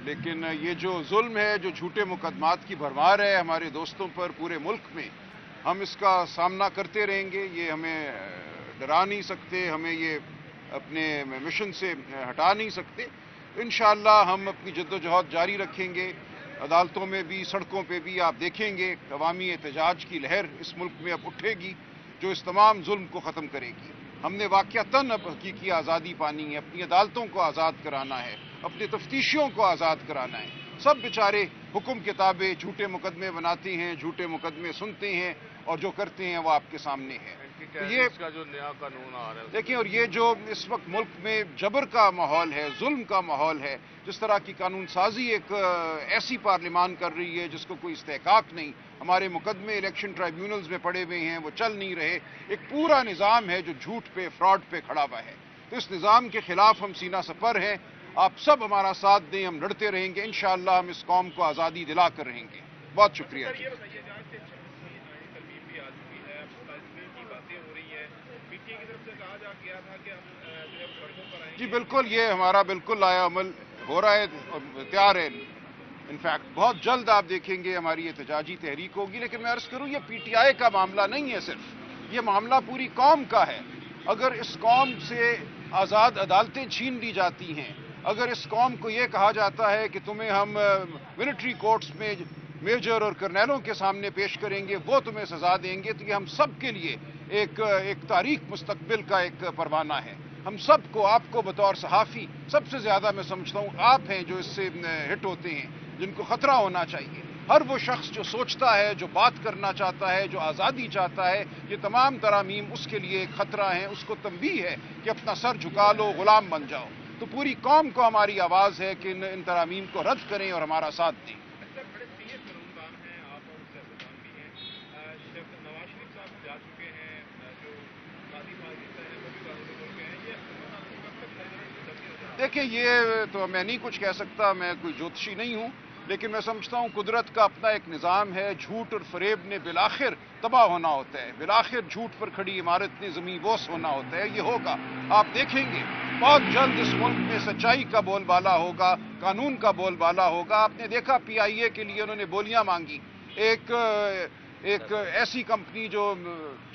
لیکن یہ جو ظلم ہے، جو جھوٹے مقدمات کی بھرمار ہے ہمارے دوستوں پر پورے ملک میں، ہم اس کا سامنا کرتے رہیں گے. یہ ہمیں ڈرا نہیں سکتے، ہمیں یہ اپنے مشن سے ہٹا نہیں سکتے. انشاءاللہ ہم اپنی جدوجہد جاری رکھیں گے. عدالتوں میں بھی، سڑکوں پہ بھی آپ دیکھیں گے عوامی احتجاج کی لہر اس ملک میں اب اٹھے گی جو اس تمام ظلم کو ختم کرے گی. ہم نے واقعتاً اب حقیقی آزادی پانی ہے، اپنی عدالتوں کو آزاد کرانا ہے، اپنے تفتیشیوں کو آزاد کرانا ہے. سب بیچارے حکم کتابیں جھوٹے مقدمے بناتے ہیں، جھوٹے مقدمے سنتے ہیں، اور جو کرتے ہیں وہ آپ کے سامنے ہے. تو یہ اس کا جو نیا قانون آ رہا ہے دیکھیں، اور یہ جو اس وقت ملک میں جبر کا ماحول ہے، ظلم کا ماحول ہے، جس طرح کی قانون سازی ایک ایسی پارلیمان کر رہی ہے جس کو کوئی استحقاق نہیں. ہمارے مقدمے الیکشن ٹرائیبیونلز میں پڑے ہوئے ہیں، وہ چل نہیں رہے. ایک پورا نظام ہے جو جھوٹ پہ، فراڈ پہ کھڑا ہوا ہے. تو اس نظام کے خلاف ہم سینہ سپر ہیں. آپ سب ہمارا ساتھ دیں، ہم لڑتے رہیں گے. انشاءاللہ ہم اس قوم کو آزادی دلا کر رہیں گے. بہت شکریہ. جی بالکل، یہ ہمارا بالکل لایا عمل ہو رہا ہے اور تیار ہے. انفیکٹ بہت جلد آپ دیکھیں گے ہماری احتجاجی تحریک ہوگی. لیکن میں عرض کروں، یہ پی ٹی آئی کا معاملہ نہیں ہے صرف، یہ معاملہ پوری قوم کا ہے. اگر اس قوم سے آزاد عدالتیں چھین لی جاتی ہیں، اگر اس قوم کو یہ کہا جاتا ہے کہ تمہیں ہم ملٹری کورٹس میں میجر اور کرنیلوں کے سامنے پیش کریں گے، وہ تمہیں سزا دیں گے، تو یہ ہم سب کے لیے ایک تاریک مستقبل کا ایک پروانہ ہے. ہم سب کو، آپ کو بطور صحافی سب سے زیادہ میں سمجھتا ہوں آپ ہیں جو اس سے ہٹ ہوتے ہیں، جن کو خطرہ ہونا چاہیے. ہر وہ شخص جو سوچتا ہے، جو بات کرنا چاہتا ہے، جو آزادی چاہتا ہے، یہ تمام ترامیم اس کے لیے ایک خطرہ ہیں. اس کو تنبیہ ہے کہ اپنا سر جھکا لو، غلام بن جاؤ. تو پوری قوم کو ہماری آواز ہے کہ ان ترامیم کو رد کریں اور ہمارا ساتھ دیں. دیکھیں، یہ تو میں نہیں کچھ کہہ سکتا، میں کوئی جوتشی نہیں ہوں. لیکن میں سمجھتا ہوں قدرت کا اپنا ایک نظام ہے. جھوٹ اور فریب نے بالآخر تباہ ہونا ہوتا ہے. بالآخر جھوٹ پر کھڑی عمارت نے زمین بوس ہونا ہوتا ہے. یہ ہوگا، آپ دیکھیں گے بہت جلد اس ملک میں سچائی کا بول بالا ہوگا، قانون کا بول بالا ہوگا. آپ نے دیکھا پی آئی اے کے لیے انہوں نے بولیاں مانگی. ایک ایسی کمپنی جو،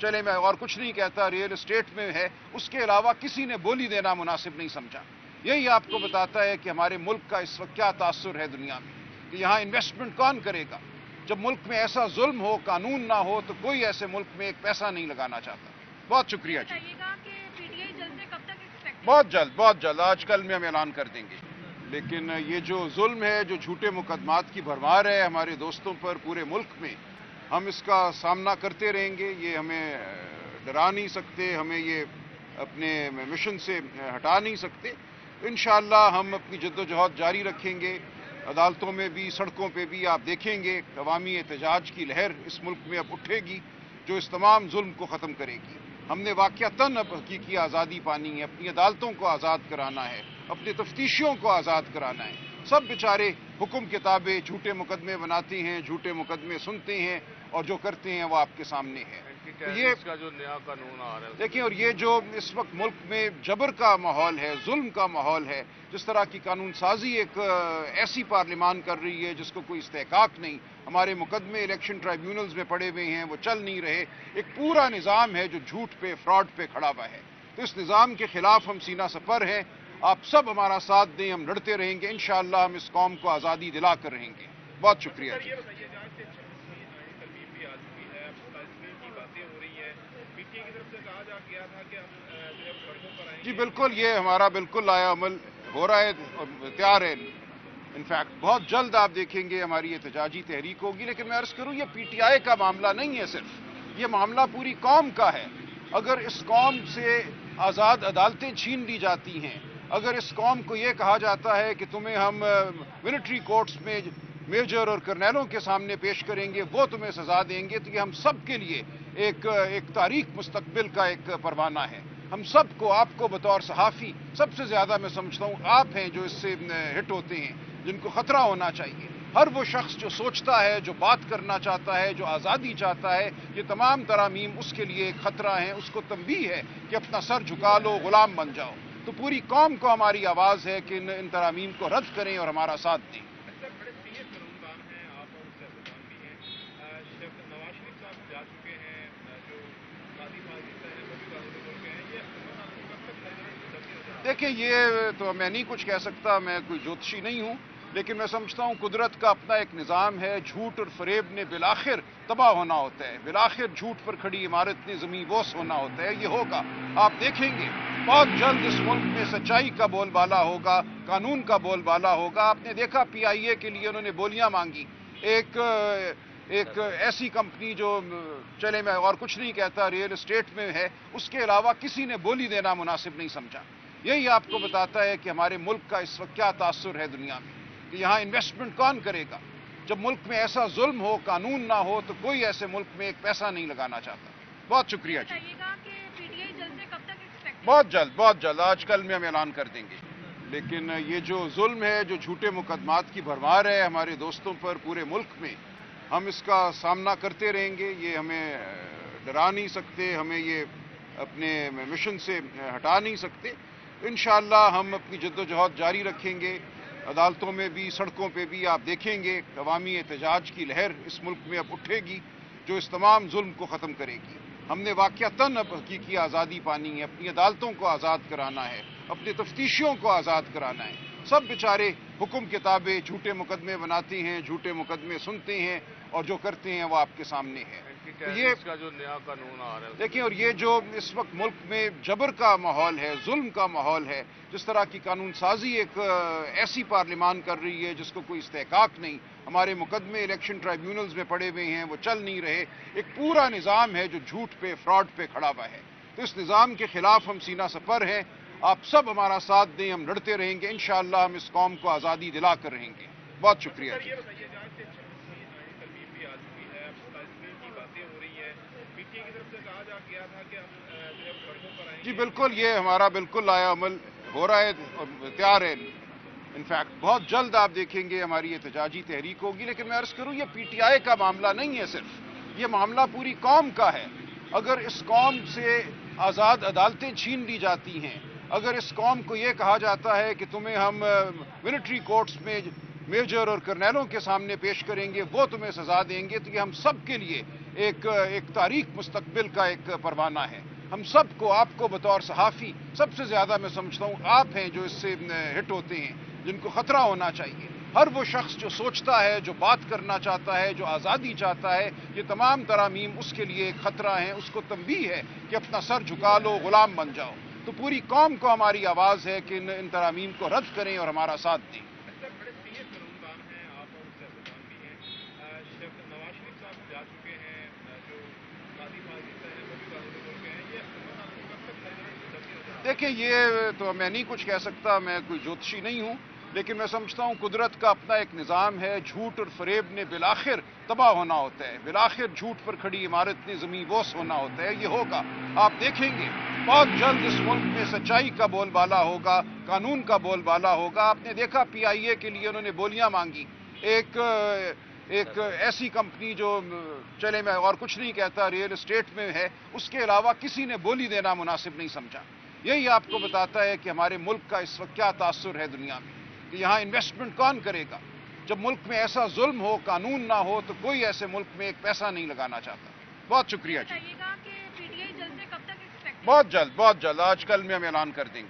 چلے میں اور کچھ نہیں کہتا، ریئل اسٹیٹ میں ہے، اس کے علاوہ کسی نے بولی دینا مناسب نہیں سمجھا. یہی آپ کو بتاتا ہے کہ ہمارے ملک کا اس وقت کیا تاثر ہے دنیا میں، کہ یہاں انویسٹمنٹ کون کرے گا. جب ملک میں ایسا ظلم ہو، قانون نہ ہو، تو کوئی ایسے ملک میں ایک پیسہ نہیں لگانا چاہتا. بہت شکریہ جی. بہت جلد، بہت جلد، آج کل میں ہم اعلان کر دیں گے. لیکن یہ جو ظلم ہے، جو جھوٹے مقدمات کی بھرمار ہے ہمارے دوستوں پر پورے ملک میں، ہم اس کا سامنا کرتے رہیں گے. یہ ہمیں ڈرا نہیں سکتے، ہمیں یہ اپنے مشن سے ہٹا نہیں سکتے. انشاءاللہ ہم اپنی جدوجہد جاری رکھیں گے. عدالتوں میں بھی، سڑکوں پہ بھی آپ دیکھیں گے عوامی احتجاج کی لہر اس ملک میں اب اٹھے گی جو اس تمام ظلم کو ختم کرے گی. ہم نے واقعتاً اب حقیقی آزادی پانی ہے، اپنی عدالتوں کو آزاد کرانا ہے، اپنے تفتیشیوں کو آزاد کرانا ہے. سب بیچارے حکم کتابیں جھوٹے مقدمے بناتے ہیں، جھوٹے مقدمے سنتے ہیں، اور جو کرتے ہیں وہ آپ کے سامنے ہے. تو یہ اس کا جو نیا قانون آ رہا ہے دیکھیں، اور یہ جو اس وقت ملک میں جبر کا ماحول ہے، ظلم کا ماحول ہے، جس طرح کی قانون سازی ایک ایسی پارلیمان کر رہی ہے جس کو کوئی استحقاق نہیں. ہمارے مقدمے الیکشن ٹرائیبیونلز میں پڑے ہوئے ہیں، وہ چل نہیں رہے. ایک پورا نظام ہے جو جھوٹ پہ، فراڈ پہ کھڑا ہوا ہے. تو اس نظام کے خلاف ہم سینہ سپر ہیں. آپ سب ہمارا ساتھ دیں، ہم لڑتے رہیں گے. انشاءاللہ ہم اس قوم کو آزادی دلا کر رہیں گے. بہت شکریہ جی. جی بالکل، یہ ہمارا بالکل لایا عمل ہو رہا ہے اور تیار ہے. انفیکٹ بہت جلد آپ دیکھیں گے ہماری احتجاجی تحریک ہوگی. لیکن میں عرض کروں، یہ پی ٹی آئی کا معاملہ نہیں ہے صرف، یہ معاملہ پوری قوم کا ہے. اگر اس قوم سے آزاد عدالتیں چھین لی جاتی ہیں، اگر اس قوم کو یہ کہا جاتا ہے کہ تمہیں ہم ملٹری کورٹس میں میجر اور کرنیلوں کے سامنے پیش کریں گے، وہ تمہیں سزا دیں گے، تو یہ ہم سب کے لیے ایک تاریک مستقبل کا ایک پروانہ ہے. ہم سب کو، آپ کو بطور صحافی سب سے زیادہ میں سمجھتا ہوں آپ ہیں جو اس سے ہٹ ہوتے ہیں، جن کو خطرہ ہونا چاہیے. ہر وہ شخص جو سوچتا ہے، جو بات کرنا چاہتا ہے، جو آزادی چاہتا ہے، یہ تمام ترامیم اس کے لیے ایک خطرہ ہیں. اس کو تنبیہ ہے کہ اپنا سر جھکا لو، غلام بن جاؤ. تو پوری قوم کو ہماری آواز ہے کہ ان ترامیم کو رد کریں اور ہمارا ساتھ دیں۔ سر بڑے سینئر قانوندان ہیں آپ اور سیاستدان بھی ہیں، جب نواز شریف صاحب جا چکے ہیں، جو قاضی فاضل ہیں وہ بھی قانونی ملک ہیں، یہ قانون کب تک چلتی ہو جائے؟ دیکھیں یہ تو میں نہیں کچھ کہہ سکتا، میں کوئی جوتشی نہیں ہوں، لیکن میں سمجھتا ہوں قدرت کا اپنا ایک نظام ہے۔ جھوٹ اور فریب نے بالآخر تباہ ہونا ہوتا ہے، بالآخر جھوٹ پر کھڑی عمارت نے زمین بوس ہونا ہوتا ہے۔ یہ ہوگا، آپ دیکھیں گے بہت جلد اس ملک میں سچائی کا بول بالا ہوگا، قانون کا بول بالا ہوگا۔ آپ نے دیکھا پی آئی اے کے لیے انہوں نے بولیاں مانگی، ایک ایسی کمپنی جو چلے میں اور کچھ نہیں کہتا ریئل اسٹیٹ میں ہے، اس کے علاوہ کسی نے بولی دینا مناسب نہیں سمجھا۔ یہی آپ کو بتاتا ہے کہ ہمارے ملک کا اس وقت کیا تاثر ہے دنیا میں، کہ یہاں انویسٹمنٹ کون کرے گا؟ جب ملک میں ایسا ظلم ہو، قانون نہ ہو، تو کوئی ایسے ملک میں ایک پیسہ نہیں لگانا چاہتا۔ بہت شکریہ جی۔ بہت جلد آج کل میں ہم اعلان کر دیں گے۔ لیکن یہ جو ظلم ہے، جو جھوٹے مقدمات کی بھرمار ہے ہمارے دوستوں پر پورے ملک میں، ہم اس کا سامنا کرتے رہیں گے۔ یہ ہمیں ڈرا نہیں سکتے، ہمیں یہ اپنے مشن سے ہٹا نہیں سکتے۔ انشاءاللہ ہم اپنی جدوجہد جاری رکھیں گے، عدالتوں میں بھی، سڑکوں پہ بھی۔ آپ دیکھیں گے عوامی احتجاج کی لہر اس ملک میں اب اٹھے گی، جو اس تمام ظلم کو ختم کرے گی۔ ہم نے واقعتاً اب حقیقی آزادی پانی ہے، اپنی عدالتوں کو آزاد کرانا ہے، اپنے تفتیشیوں کو آزاد کرانا ہے۔ سب بیچارے حکم کتابیں جھوٹے مقدمے بناتے ہیں، جھوٹے مقدمے سنتے ہیں، اور جو کرتے ہیں وہ آپ کے سامنے ہے۔ تو یہ اس کا جو نیا قانون آ رہا ہے دیکھیں، اور یہ جو اس وقت ملک میں جبر کا ماحول ہے، ظلم کا ماحول ہے، جس طرح کی قانون سازی ایک ایسی پارلیمان کر رہی ہے جس کو کوئی استحقاق نہیں، ہمارے مقدمے الیکشن ٹرائیبیونلز میں پڑے ہوئے ہیں، وہ چل نہیں رہے، ایک پورا نظام ہے جو جھوٹ پہ، فراڈ پہ کھڑا ہوا ہے۔ تو اس نظام کے خلاف ہم سینہ سپر ہیں، آپ سب ہمارا ساتھ دیں، ہم لڑتے رہیں گے، انشاءاللہ ہم اس قوم کو آزادی دلا کر رہیں گے۔ بہت شکریہ سر جی۔ یہ بتائیے گا کہ 26 ترمیم بھی آ چکی ہے، اب 27ویں کی باتیں ہو رہی ہیں، پی ٹی آئی کی طرف سے کہا جا گیا تھا کہ ہم جو ہے سڑکوں پر آئیں جی گے۔ بالکل، یہ ہمارا بالکل آیا عمل ہو رہا ہے اور تیار ہے۔ انفیکٹ بہت جلد آپ دیکھیں گے ہماری احتجاجی تحریک ہوگی، لیکن میں عرض کروں یہ پی ٹی آئی کا معاملہ نہیں ہے، صرف یہ معاملہ پوری قوم کا ہے۔ اگر اس قوم سے آزاد عدالتیں چھین لی جاتی ہیں، اگر اس قوم کو یہ کہا جاتا ہے کہ تمہیں ہم ملٹری کورٹس میں میجر اور کرنیلوں کے سامنے پیش کریں گے، وہ تمہیں سزا دیں گے، تو یہ ہم سب کے لیے ایک تاریک مستقبل کا ایک پروانہ ہے۔ ہم سب کو، آپ کو بطور صحافی سب سے زیادہ میں سمجھتا ہوں آپ ہیں جو اس سے ہٹ ہوتے ہیں، جن کو خطرہ ہونا چاہیے۔ ہر وہ شخص جو سوچتا ہے، جو بات کرنا چاہتا ہے، جو آزادی چاہتا ہے، یہ تمام ترامیم اس کے لیے ایک خطرہ ہیں، اس کو تنبیہ ہے کہ اپنا سر جھکا لو، غلام بن جاؤ۔ تو پوری قوم کو ہماری آواز ہے کہ ان ترامیم کو رد کریں اور ہمارا ساتھ دیں۔ سر بڑے سینئر قانوندان ہیں آپ اور سیاستدان بھی ہیں، جب نواز شریف صاحب جا چکے ہیں، جو قاضی فاضل ہیں وہ بھی قانونی ملک ہیں، یہ قانون کب تک چلتی ہو جائے؟ دیکھیں یہ تو میں نہیں کچھ کہہ سکتا، میں کوئی جوتشی نہیں ہوں، لیکن میں سمجھتا ہوں قدرت کا اپنا ایک نظام ہے۔ جھوٹ اور فریب نے بالآخر تباہ ہونا ہوتا ہے، بالآخر جھوٹ پر کھڑی عمارت نے زمین بوس ہونا ہوتا ہے۔ یہ ہوگا، آپ دیکھیں گے بہت جلد اس ملک میں سچائی کا بول بالا ہوگا، قانون کا بول بالا ہوگا۔ آپ نے دیکھا پی آئی اے کے لیے انہوں نے بولیاں مانگی، ایک ایسی کمپنی جو چلے میں اور کچھ نہیں کہتا ریئل اسٹیٹ میں ہے، اس کے علاوہ کسی نے بولی دینا مناسب نہیں سمجھا۔ یہی آپ کو بتاتا ہے کہ ہمارے ملک کا اس وقت کیا تاثر ہے دنیا میں، کہ یہاں انویسٹمنٹ کون کرے گا؟ جب ملک میں ایسا ظلم ہو، قانون نہ ہو، تو کوئی ایسے ملک میں ایک پیسہ نہیں لگانا چاہتا۔ بہت شکریہ جی۔ بہت جلد آج کل میں ہم اعلان کر دیں گے۔